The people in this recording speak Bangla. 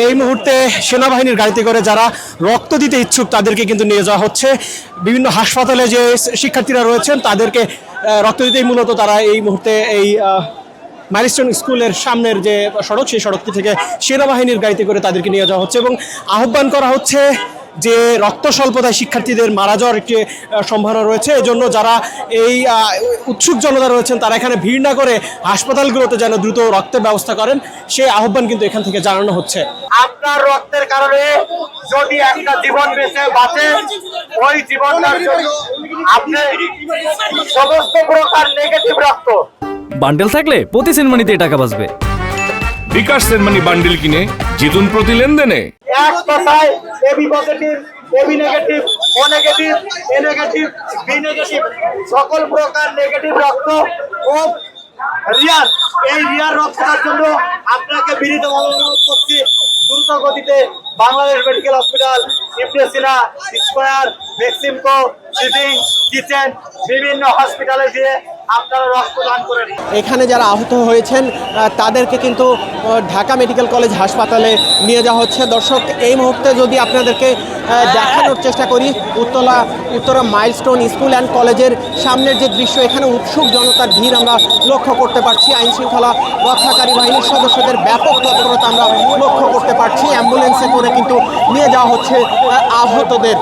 এই মুহূর্তে সেনাবাহিনীর গাড়িতে করে যারা রক্ত দিতে ইচ্ছুক তাদেরকে কিন্তু নিয়ে যাওয়া হচ্ছে। বিভিন্ন হাসপাতালে যে শিক্ষার্থীরা রয়েছেন তাদেরকে রক্ত দিতেই মূলত তারা এই মুহূর্তে এই মাইলস্টোন স্কুলের সামনের যে সড়ক সেই সড়কটি থেকে সেনাবাহিনীর গাড়িতে করে তাদেরকে নিয়ে যাওয়া হচ্ছে এবং আহ্বান করা হচ্ছে যে রক্ত স্বল্পতায় শিক্ষার্থীদের মারা যাওয়ার একটি সম্ভাবনা রয়েছে। এজন্য যারা এই উৎসুক জনতা রয়েছেন তারা এখানে ভিড় না করে হাসপাতালগুলোতে যেন দ্রুত রক্তের ব্যবস্থা করেন সেই আহ্বান কিন্তু এখান থেকে জানানো হচ্ছে। আপনার রক্তের কারণে যদি একটা জীবন বেঁচে বাঁচে, ওই জীবনটার জন্য আপনি সমস্ত প্রকার নেগেটিভ রক্ত বান্ডেল থাকলে প্রতি সেনমানিতে টাকা বাঁচবে। বিকাশ সেনমানি বান্ডিল কিনে জিতুন প্রতি লেনদেনে। এক কথায় এবি পজিটিভ, এবি নেগেটিভ, ও নেগেটিভ, এ নেগেটিভ, বি নেগেটিভ, সকল প্রকার নেগেটিভ রক্ত খুব রিয়ার। এই রিয়ার রক্তটার জন্য আপনাকে বিনীতভাবে অনুরোধ করছি দ্রুত গতিতে বাংলাদেশ মেডিকেল হসপিটাল, ইবনে সিনা, স্কয়ার, মেক্সিমকো, সিটিং, কিচেন বিভিন্ন হসপিটালে গিয়ে আপনারা রক্তদান করেন। এখানে যারা আহত হয়েছেন তাদেরকে কিন্তু ঢাকা মেডিকেল কলেজ হাসপাতালে নিয়ে যাওয়া হচ্ছে। দর্শক, এই মুহূর্তে যদি আপনাদেরকে দেখানোর চেষ্টা করি উত্তরা মাইলস্টোন স্কুল অ্যান্ড কলেজের সামনের যে দৃশ্য, এখানে উৎসুক জনতার ভিড় আমরা লক্ষ্য করতে পারছি। আইন শৃঙ্খলা রক্ষাকারী বাহিনীর সদস্যদের ব্যাপক তৎপরতা আমরা লক্ষ্য করতে পারছি। অ্যাম্বুলেন্সে করে কিন্তু নিয়ে যাওয়া হচ্ছে আহতদের।